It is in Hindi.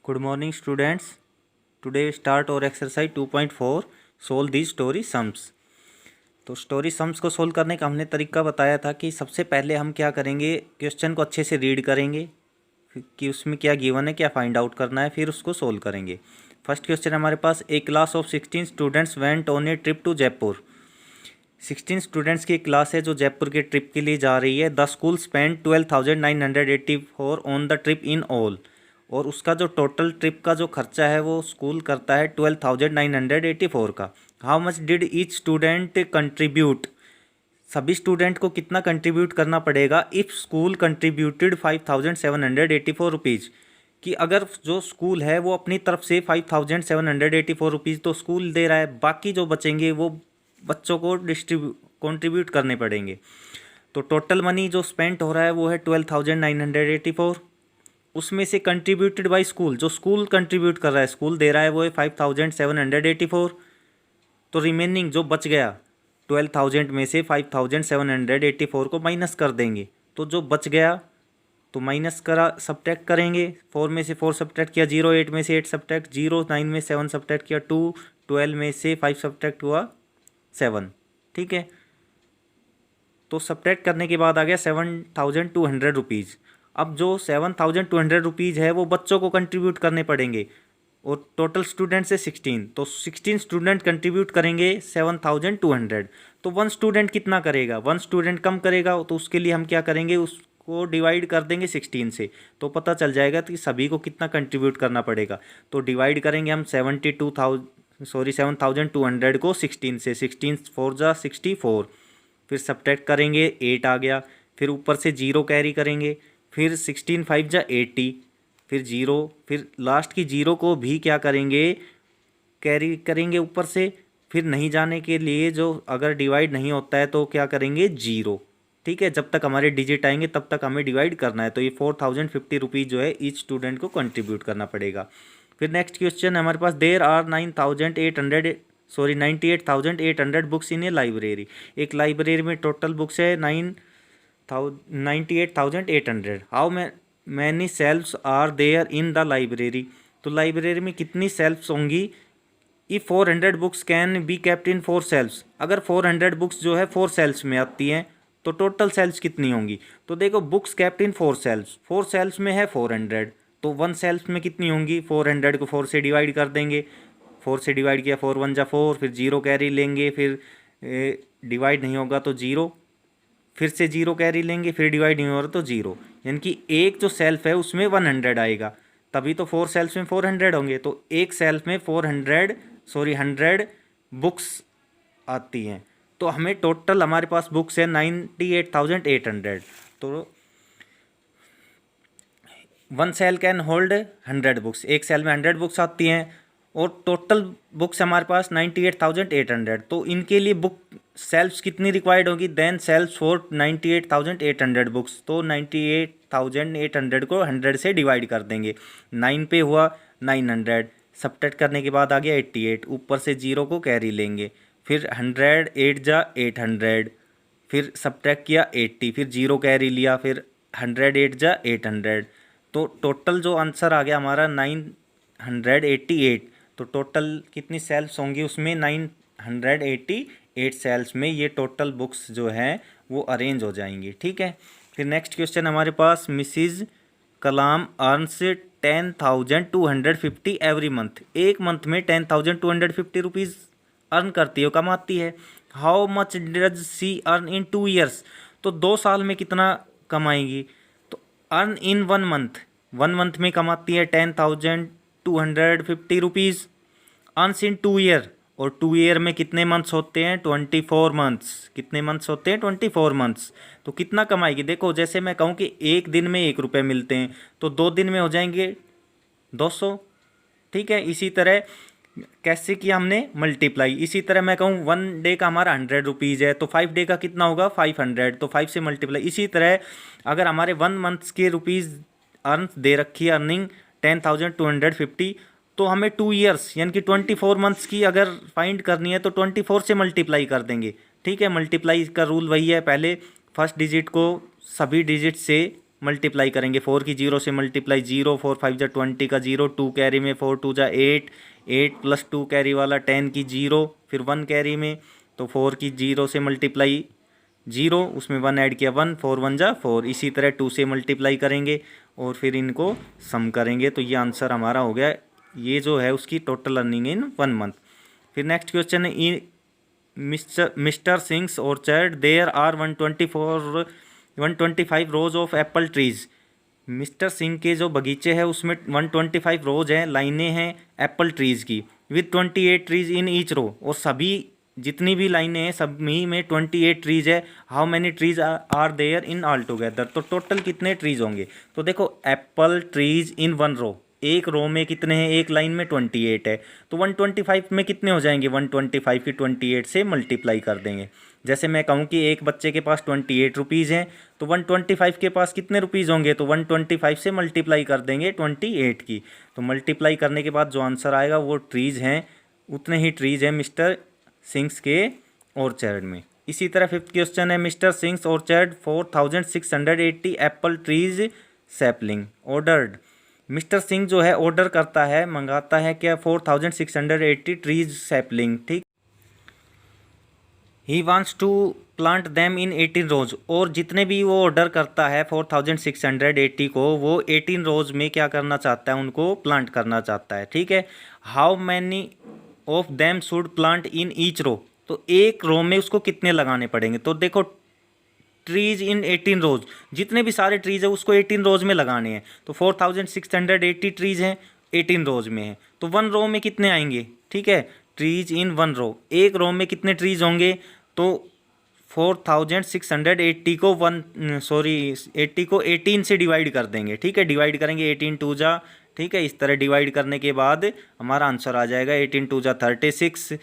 Good morning students. Today we start our exercise 2.4 solve these story sums. तो स्टोरी सम्स को सोल्व करने का हमने तरीका बताया था कि सबसे पहले हम क्या करेंगे, क्वेश्चन को अच्छे से रीड करेंगे कि उसमें क्या गिवन है, क्या फाइंड आउट करना है, फिर उसको सोल्व करेंगे। फर्स्ट क्वेश्चन हमारे पास, a class of 16 students went on a trip to Jaipur. 16 students की क्लास है जो जयपुर के ट्रिप के लिए जा रही है। The school spend 12,984 on the trip in all. और उसका जो टोटल ट्रिप का जो खर्चा है वो स्कूल करता है 12,984 का। How much did each student contribute. सभी स्टूडेंट को कितना कंट्रीब्यूट करना पड़ेगा इफ़ स्कूल कंट्रीब्यूटेड 5,784 रुपीज़। कि अगर जो स्कूल है वो अपनी तरफ से 5,784 रुपीज़ तो स्कूल दे रहा है, बाकी जो बचेंगे वो बच्चों को कंट्रीब्यूट करने पड़ेंगे। तो टोटल मनी जो स्पेंट हो रहा है वो है 12,984। उसमें से कंट्रीब्यूटेड बाय स्कूल, जो स्कूल कंट्रीब्यूट कर रहा है, स्कूल दे रहा है, वो है 5,784। तो रिमेनिंग जो बच गया 12,000 में से 5,784 को माइनस कर देंगे। तो जो बच गया तो माइनस करा, सब्ट्रैक्ट करेंगे। 4 में से 4 सब्ट्रैक्ट किया 0, 8 में से 8 सब्ट्रैक्ट 0, 9 में 7 सब्ट्रैक्ट किया 2, 12 में से 5 सब्ट्रैक्ट हुआ 7। ठीक है, तो सब्ट्रैक्ट करने के बाद आ गया 7,200 रुपीज़। अब जो 7,200 रुपीज़ है वो बच्चों को कंट्रीब्यूट करने पड़ेंगे और टोटल स्टूडेंट से 16, तो 16 स्टूडेंट कंट्रीब्यूट करेंगे 7,200। तो वन स्टूडेंट कितना करेगा, वन स्टूडेंट कम करेगा, तो उसके लिए हम क्या करेंगे, उसको डिवाइड कर देंगे 16 से, तो पता चल जाएगा कि सभी को कितना कंट्रीब्यूट करना पड़ेगा। तो डिवाइड करेंगे हम 7,200 को 16 से, 16 4 जा 64, फिर सब्ट्रैक्ट करेंगे 8 आ गया, फिर ऊपर से 0 कैरी करेंगे, फिर 16 5 जा 80, फिर 0, फिर लास्ट की 0 को भी क्या करेंगे, कैरी करेंगे ऊपर से। फिर नहीं जाने के लिए जो अगर डिवाइड नहीं होता है तो क्या करेंगे 0। ठीक है, जब तक हमारे डिजिट आएंगे तब तक हमें डिवाइड करना है। तो ये 4,050 रुपीज़ जो है ईच स्टूडेंट को कंट्रीब्यूट करना पड़ेगा। फिर नेक्स्ट क्वेश्चन हमारे पास, there are 98,800 books in a library. एक लाइब्रेरी में टोटल बुक्स है 98,800। How many shelves are there in the library. तो लाइब्रेरी में कितनी सेल्फ्स होंगी। ई 400 books can be kept in 4 shelves. अगर 400 बुक्स जो है 4 सेल्फ्स में आती हैं तो टोटल सेल्फ्स कितनी होंगी। तो देखो, बुक्स केप्ट इन 4 सेल्फ्स, 4 सेल्फ्स में है 400, तो 1 सेल्फ में कितनी होंगी, 400 को 4 से डिवाइड कर देंगे। 4 से डिवाइड किया 4 1 जा 4, फिर 0 कैरी लेंगे, फिर डिवाइड नहीं होगा तो 0, फिर से 0 कैरी लेंगे, फिर डिवाइड नहीं हो रहा तो 0। यानी कि एक जो सेल्फ है उसमें 100 आएगा, तभी तो 4 सेल्फ में 400 होंगे। तो एक सेल्फ में 100 बुक्स आती हैं। तो हमें टोटल हमारे पास बुक्स है 98,800। तो 1 सेल कैन होल्ड 100 बुक्स, एक सेल में 100 बुक्स आती हैं और टोटल बुक्स हमारे पास 98,800। तो इनके लिए बुक सेल्फ्स कितनी रिक्वायर्ड होगी, देन सेल्फ्स फॉर 98,800 बुक्स। तो 98,800 को 100 से डिवाइड कर देंगे, 9 पे हुआ 900, सब्ट्रैक्ट करने के बाद आ गया 88, ऊपर से 0 को कैरी लेंगे, फिर 100 8 जा 800, फिर सब्ट्रैक्ट किया 80, फिर 0 कैरी लिया, फिर 100 8 जा 800। तो टोटल जो आंसर आ गया हमारा 988। तो टोटल कितनी सेल्फ्स होंगी उसमें, 988 सेल्स में ये टोटल बुक्स जो हैं वो अरेंज हो जाएंगी। ठीक है, फिर नेक्स्ट क्वेश्चन हमारे पास, मिसिज कलाम अर्नस 10,250 एवरी मंथ। एक मंथ में 10,250 रुपीज़ अर्न करती है, कमाती है। How much does she earn in 2 years. तो 2 साल में कितना कमाएगी। तो अर्न इन 1 मंथ, 1 मंथ में कमाती है 10,250 रुपीज़। अर्नस इन 2 ईयर, और 2 ईयर में कितने मंथ्स होते हैं, 24 मंथ्स। कितने मंथ्स होते हैं, 24 मंथ्स। तो कितना कमाएगी, देखो जैसे मैं कहूँ कि एक दिन में 1 रुपये मिलते हैं तो 2 दिन में हो जाएंगे 200। ठीक है, इसी तरह कैसे किया हमने, मल्टीप्लाई। इसी तरह मैं कहूँ 1 डे का हमारा 100 रुपीज़ है तो 5 डे का कितना होगा 500, तो 5 से मल्टीप्लाई। इसी तरह अगर हमारे 1 मंथ्स के रुपीज़ अर्न दे रखी है, अर्निंग 10,250, तो हमें 2 ईयर्स यानी कि 24 मंथ्स की अगर फाइंड करनी है तो 24 से मल्टीप्लाई कर देंगे। ठीक है, मल्टीप्लाई का रूल वही है, पहले फर्स्ट डिजिट को सभी डिजिट से मल्टीप्लाई करेंगे। 4 की 0 से मल्टीप्लाई 0, 4 5 जा 20 का 0, 2 कैरी में 4 2 जा 8, 8 प्लस 2 कैरी वाला 10 की 0, फिर 1 कैरी में, तो 4 की 0 से मल्टीप्लाई 0, उसमें 1 ऐड किया 1, 4 1 जा 4। इसी तरह 2 से मल्टीप्लाई करेंगे और फिर इनको सम करेंगे। तो ये आंसर हमारा हो गया, ये जो है उसकी टोटल अर्निंग इन 1 मंथ। फिर नेक्स्ट क्वेश्चन है mister Singh's orchard there are 125 rows of apple trees. Mister Singh के जो बगीचे हैं उसमें 125 रोज हैं, लाइनें हैं एप्पल ट्रीज की, with 28 trees in each row, और सभी जितनी भी लाइनें हैं सभी में 28 ट्रीज है। How many trees are there in all together, तो टोटल कितने ट्रीज होंगे। तो देखो एप्पल ट्रीज इन 1 रो, एक रो में कितने हैं, एक लाइन में 28 है, तो 125 में कितने हो जाएंगे, 125 की 28 से मल्टीप्लाई कर देंगे। जैसे मैं कहूँ कि एक बच्चे के पास 28 रुपीज़ हैं, तो 125 के पास कितने रुपीज़ होंगे, तो 125 से मल्टीप्लाई कर देंगे 28 की। तो मल्टीप्लाई करने के बाद जो आंसर आएगा वो ट्रीज़ हैं, उतने ही ट्रीज़ हैं मिस्टर सिंग्स के ऑर्चर्ड में। इसी तरह फिफ्थ क्वेश्चन है mister Singh's orchard 4680 Apple trees sapling ordered. Mister Singh जो है ऑर्डर करता है, मंगाता है क्या, 4680 ट्रीज सैपलिंग, ठीक। He wants to plant them in 18 rows, और जितने भी वो ऑर्डर करता है 4680 को, वो 18 रोज में क्या करना चाहता है, उनको प्लांट करना चाहता है, ठीक है। How many of them should plant in each row, तो एक रो में उसको कितने लगाने पड़ेंगे। तो देखो ट्रीज इन 18 रोज, जितने भी सारे ट्रीज है उसको 18 रोज में लगाने हैं। तो 4680 ट्रीज हैं, 18 रोज में है, तो 1 रो में कितने आएंगे, ठीक है। ट्रीज इन 1 रो, एक रो में कितने ट्रीज होंगे, तो 4680 को 80 को 18 से डिवाइड कर देंगे, ठीक है। डिवाइड करेंगे 18 2 जा, ठीक है। इस तरह डिवाइड करने के बाद हमारा आंसर आ जाएगा 18 2 जा 36,